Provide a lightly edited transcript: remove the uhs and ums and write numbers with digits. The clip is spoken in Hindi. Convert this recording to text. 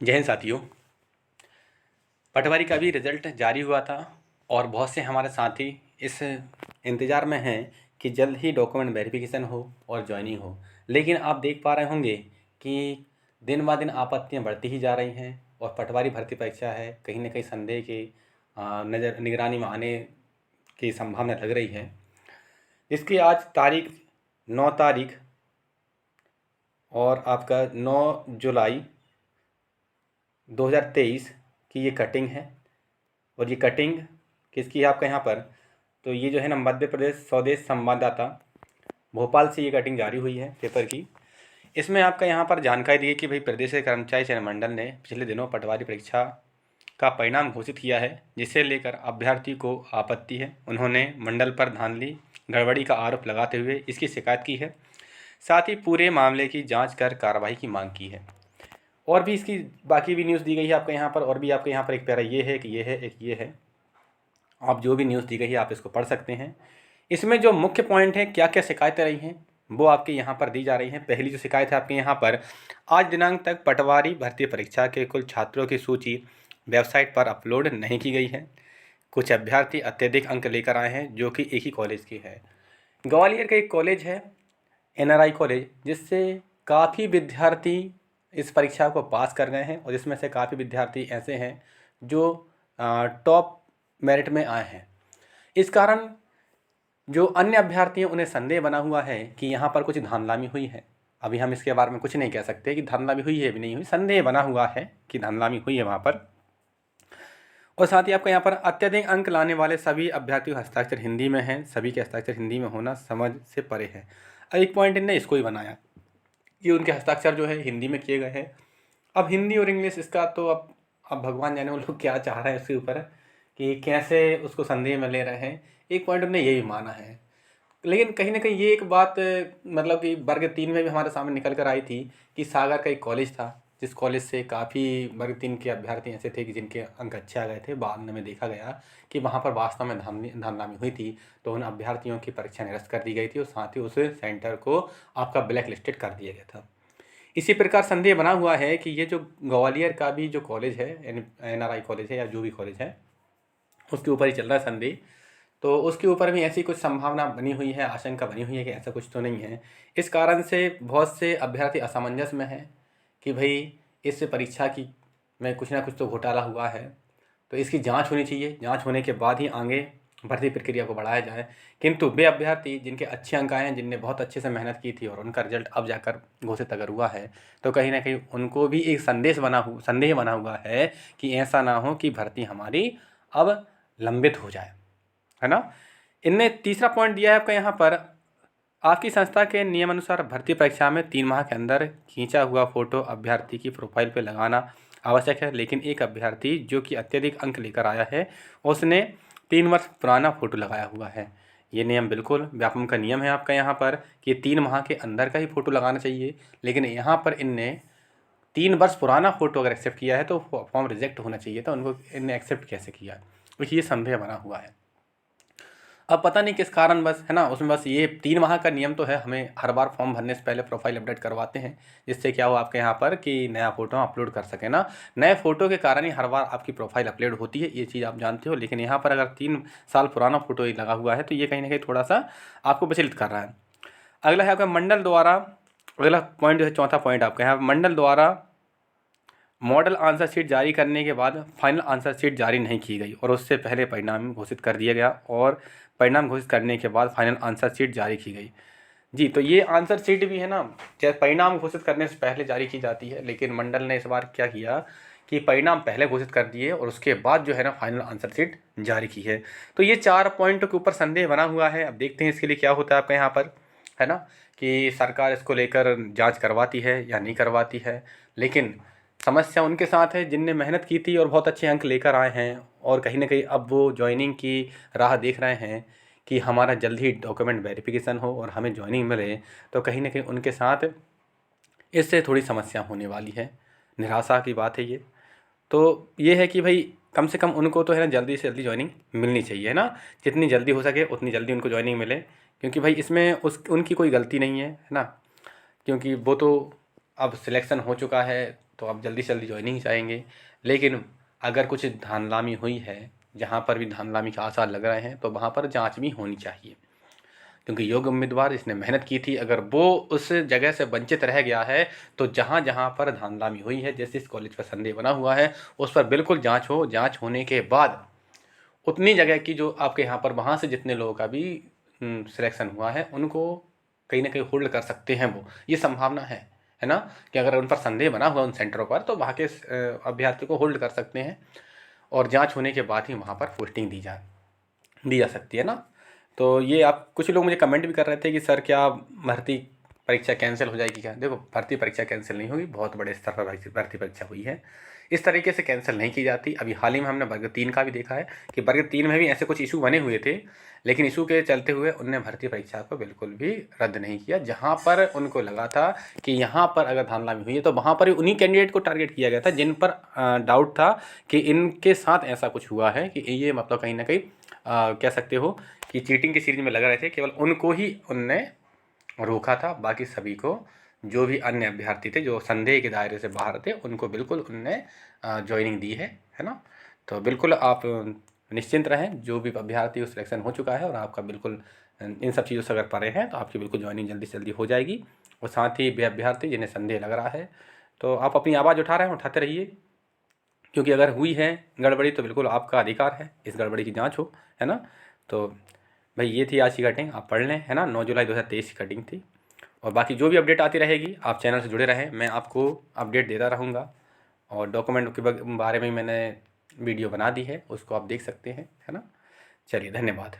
जय हिंद साथियों। पटवारी का भी रिजल्ट जारी हुआ था और बहुत से हमारे साथी इस इंतज़ार में हैं कि जल्द ही डॉक्यूमेंट वेरिफिकेशन हो और ज्वाइनिंग हो। लेकिन आप देख पा रहे होंगे कि दिन ब दिन आपत्तियां बढ़ती ही जा रही हैं और पटवारी भर्ती परीक्षा है, कहीं ना कहीं संदेह के नज़र निगरानी में आने की संभावना लग रही है। इसकी आज तारीख 9 तारीख और आपका 9 जुलाई 2023 की ये कटिंग है। और ये कटिंग किसकी है आपका यहाँ पर, तो ये जो है ना मध्य प्रदेश स्वदेश संवाददाता भोपाल से ये कटिंग जारी हुई है पेपर की। इसमें आपका यहाँ पर जानकारी दी है कि भाई प्रदेश के कर्मचारी चयन मंडल ने पिछले दिनों पटवारी परीक्षा का परिणाम घोषित किया है, जिसे लेकर अभ्यर्थी को आपत्ति है। उन्होंने मंडल पर धांधली गड़बड़ी का आरोप लगाते हुए इसकी शिकायत की है। साथ ही पूरे मामले की जांच कर कार्रवाई की मांग की है। और भी इसकी बाकी भी न्यूज़ दी गई है आपके यहाँ पर, और भी आपके यहाँ पर एक पैरा ये है कि ये है, एक ये है। आप जो भी न्यूज़ दी गई है आप इसको पढ़ सकते हैं। इसमें जो मुख्य पॉइंट है, क्या क्या शिकायतें रही हैं, वो आपके यहाँ पर दी जा रही हैं। पहली जो शिकायत है आपके यहाँ पर, आज दिनांक तक पटवारी भर्ती परीक्षा के कुल छात्रों की सूची वेबसाइट पर अपलोड नहीं की गई है। कुछ अभ्यर्थी अत्यधिक अंक लेकर आए हैं, जो कि एक ही कॉलेज की है। ग्वालियर का एक कॉलेज है NRI कॉलेज, जिससे काफ़ी विद्यार्थी इस परीक्षा को पास कर गए हैं और इसमें से काफ़ी विद्यार्थी ऐसे हैं जो टॉप मेरिट में आए हैं। इस कारण जो अन्य अभ्यर्थी हैं उन्हें संदेह बना हुआ है कि यहाँ पर कुछ धांधलामी हुई है। अभी हम इसके बारे में कुछ नहीं कह सकते कि धांधलामी हुई है भी नहीं हुई, संदेह बना हुआ है कि धांधलामी हुई है वहाँ पर। और साथ ही आपका यहाँ पर अत्यधिक अंक लाने वाले सभी अभ्यर्थियों का हस्ताक्षर हिंदी में है। सभी के हस्ताक्षर हिंदी में होना समझ से परे है। एक पॉइंट इनने इसको ही बनाया कि उनके हस्ताक्षर जो है हिंदी में किए गए हैं। अब हिंदी और इंग्लिश इसका तो अब भगवान जाने वो लोग क्या चाह रहे हैं उसके ऊपर, कि कैसे उसको संदेह में ले रहे हैं। एक पॉइंट उन्होंने यही माना है। लेकिन कहीं ना कहीं ये एक बात मतलब कि वर्ग 3 में भी हमारे सामने निकल कर आई थी कि सागर का एक कॉलेज था, जिस कॉलेज से काफ़ी वर्ग 3 के अभ्यर्थी ऐसे थे कि जिनके अंक अच्छे आ गए थे। बाद में देखा गया कि वहाँ पर वास्तव में धांधलामी हुई थी, तो उन अभ्यर्थियों की परीक्षा निरस्त कर दी गई थी और साथ ही उस सेंटर को आपका ब्लैक लिस्टेड कर दिया गया था। इसी प्रकार संदेह बना हुआ है कि ये जो ग्वालियर का भी जो कॉलेज है, NRI कॉलेज है या जो भी कॉलेज है, उसके ऊपर ही चल रहा है संदेह। तो उसके ऊपर भी ऐसी कुछ संभावना बनी हुई है, आशंका बनी हुई है कि ऐसा कुछ तो नहीं है। इस कारण से बहुत से अभ्यर्थी असमंजस में हैं कि भाई इस परीक्षा की में कुछ ना कुछ तो घोटाला हुआ है, तो इसकी जांच होनी चाहिए। जांच होने के बाद ही आगे भर्ती प्रक्रिया को बढ़ाया जाए। किंतु वे अभ्यर्थी जिनके अच्छे अंक आए हैं, जिनने बहुत अच्छे से मेहनत की थी और उनका रिजल्ट अब जाकर घोषित अगर हुआ है, तो कहीं ना कहीं उनको भी एक संदेह बना हुआ है कि ऐसा ना हो कि भर्ती हमारी अब लंबित हो जाए, है ना। इनने तीसरा पॉइंट दिया है आपका यहाँ पर, आपकी संस्था के नियमानुसार भर्ती परीक्षा में 3 माह के अंदर खींचा हुआ फोटो अभ्यर्थी की प्रोफाइल पर लगाना आवश्यक है। लेकिन एक अभ्यर्थी जो कि अत्यधिक अंक लेकर आया है, उसने 3 वर्ष पुराना फोटो लगाया हुआ है। ये नियम बिल्कुल व्यापम का नियम है आपका यहाँ पर कि 3 माह के अंदर का ही फ़ोटो लगाना चाहिए। लेकिन यहाँ पर इनने 3 वर्ष पुराना फ़ोटो अगर एक्सेप्ट किया है तो फॉर्म रिजेक्ट होना चाहिए था। उनको इनने एक्सेप्ट कैसे किया, तो ये संदेह बना हुआ है। अब पता नहीं किस कारण बस, है ना, उसमें बस ये 3 माह का नियम तो है, हमें हर बार फॉर्म भरने से पहले प्रोफाइल अपडेट करवाते हैं, जिससे क्या हो आपके यहाँ पर कि नया फ़ोटो अपलोड कर सकें ना। नए फ़ोटो के कारण ही हर बार आपकी प्रोफाइल अपलोड होती है, ये चीज़ आप जानते हो। लेकिन यहाँ पर अगर 3 साल पुराना फ़ोटो ही लगा हुआ है तो ये कहीं ना कहीं थोड़ा सा आपको विचलित कर रहा है। अगला है आपका मंडल द्वारा, अगला पॉइंट जो है चौथा पॉइंट आपका यहाँ मंडल द्वारा मॉडल आंसर शीट जारी करने के बाद फाइनल आंसर शीट जारी नहीं की गई और उससे पहले परिणाम घोषित कर दिया गया और परिणाम घोषित करने के बाद फाइनल आंसर शीट जारी की गई। जी, तो ये आंसर शीट भी है ना, चाहे परिणाम घोषित करने से पहले जारी की जाती है, लेकिन मंडल ने इस बार क्या किया कि परिणाम पहले घोषित कर दिए और उसके बाद जो है ना फाइनल आंसर शीट जारी की है। तो ये 4 पॉइंटों के ऊपर संदेह बना हुआ है। अब देखते हैं इसके लिए क्या होता है आपका यहाँ पर, है ना, कि सरकार इसको लेकर जांच करवाती है या नहीं करवाती है। लेकिन समस्या उनके साथ है जिनने मेहनत की थी और बहुत अच्छे अंक लेकर आए हैं और कहीं ना कहीं अब वो ज्वाइनिंग की राह देख रहे हैं कि हमारा जल्द ही डॉक्यूमेंट वेरिफिकेशन हो और हमें ज्वाइनिंग मिले। तो कहीं ना कहीं उनके साथ इससे थोड़ी समस्या होने वाली है, निराशा की बात है ये। तो ये है कि भाई कम से कम उनको तो है ना जल्दी से जल्दी ज्वाइनिंग मिलनी चाहिए, है ना। जितनी जल्दी हो सके उतनी जल्दी उनको ज्वाइनिंग मिले, क्योंकि भाई इसमें उनकी कोई गलती नहीं है ना। क्योंकि वो तो अब सिलेक्शन हो चुका है तो आप जल्दी से जल्दी ज्वाइनिंग चाहेंगे। लेकिन अगर कुछ धांधलामी हुई है, जहाँ पर भी धांधलामी के आसार लग रहे हैं, तो वहाँ पर जांच भी होनी चाहिए, क्योंकि योग्य उम्मीदवार जिसने मेहनत की थी, अगर वो उस जगह से वंचित रह गया है, तो जहाँ जहाँ पर धांधलामी हुई है, जैसे इस कॉलेज पर संदेह बना हुआ है, उस पर बिल्कुल जांच हो। जांच होने के बाद उतनी जगह की जो आपके यहाँ पर, वहाँ से जितने लोगों का भी सिलेक्शन हुआ है, उनको कहीं ना कहीं होल्ड कर सकते हैं वो, ये संभावना है ना, कि अगर उन पर संदेह बना हुआ उन सेंटरों पर, तो वहाँ के अभ्यर्थी को होल्ड कर सकते हैं, और जांच होने के बाद ही वहाँ पर पोस्टिंग दी जा सकती है ना। तो ये आप, कुछ लोग मुझे कमेंट भी कर रहे थे कि सर क्या भर्ती परीक्षा कैंसिल हो जाएगी क्या? देखो, भर्ती परीक्षा कैंसिल नहीं होगी, बहुत बड़े स्तर पर भर्ती परीक्षा हुई है, इस तरीके से कैंसिल नहीं की जाती। अभी हाल ही में हमने वर्ग 3 का भी देखा है कि वर्ग 3 में भी ऐसे कुछ इशू बने हुए थे, लेकिन इशू के चलते हुए उनने भर्ती परीक्षा को बिल्कुल भी रद्द नहीं किया। जहाँ पर उनको लगा था कि यहाँ पर अगर धांधलामी हुई है, तो वहाँ पर ही उन्हीं कैंडिडेट को टारगेट किया गया था जिन पर डाउट था कि इनके साथ ऐसा कुछ हुआ है, कि ये मतलब कहीं ना कहीं कह सकते हो कि चीटिंग की सीरीज में लगा रहे थे, केवल उनको ही उनने रोका था। बाकी सभी को, जो भी अन्य अभ्यर्थी थे जो संदेह के दायरे से बाहर थे, उनको बिल्कुल उनने ज्वाइनिंग दी है ना। तो बिल्कुल आप निश्चिंत रहें, जो भी अभ्यर्थी सिलेक्शन हो चुका है, और आपका बिल्कुल इन सब चीज़ों से अगर परे हैं, तो आपकी बिल्कुल ज्वाइनिंग जल्दी से जल्दी हो जाएगी। और साथ ही वे अभ्यर्थी जिन्हें संदेह लग रहा है, तो आप अपनी आवाज़ उठा रहे हैं, उठाते रहिए, क्योंकि अगर हुई है गड़बड़ी तो बिल्कुल आपका अधिकार है इस गड़बड़ी की जांच हो, है ना। तो भाई ये थी आज की कटिंग, आप पढ़ लें, है ना। 9 जुलाई 2023 की कटिंग थी, और बाकी जो भी अपडेट आती रहेगी, आप चैनल से जुड़े रहें, मैं आपको अपडेट देता रहूँगा। और डॉक्यूमेंट के बारे में मैंने वीडियो बना दी है, उसको आप देख सकते हैं, है ना। चलिए, धन्यवाद।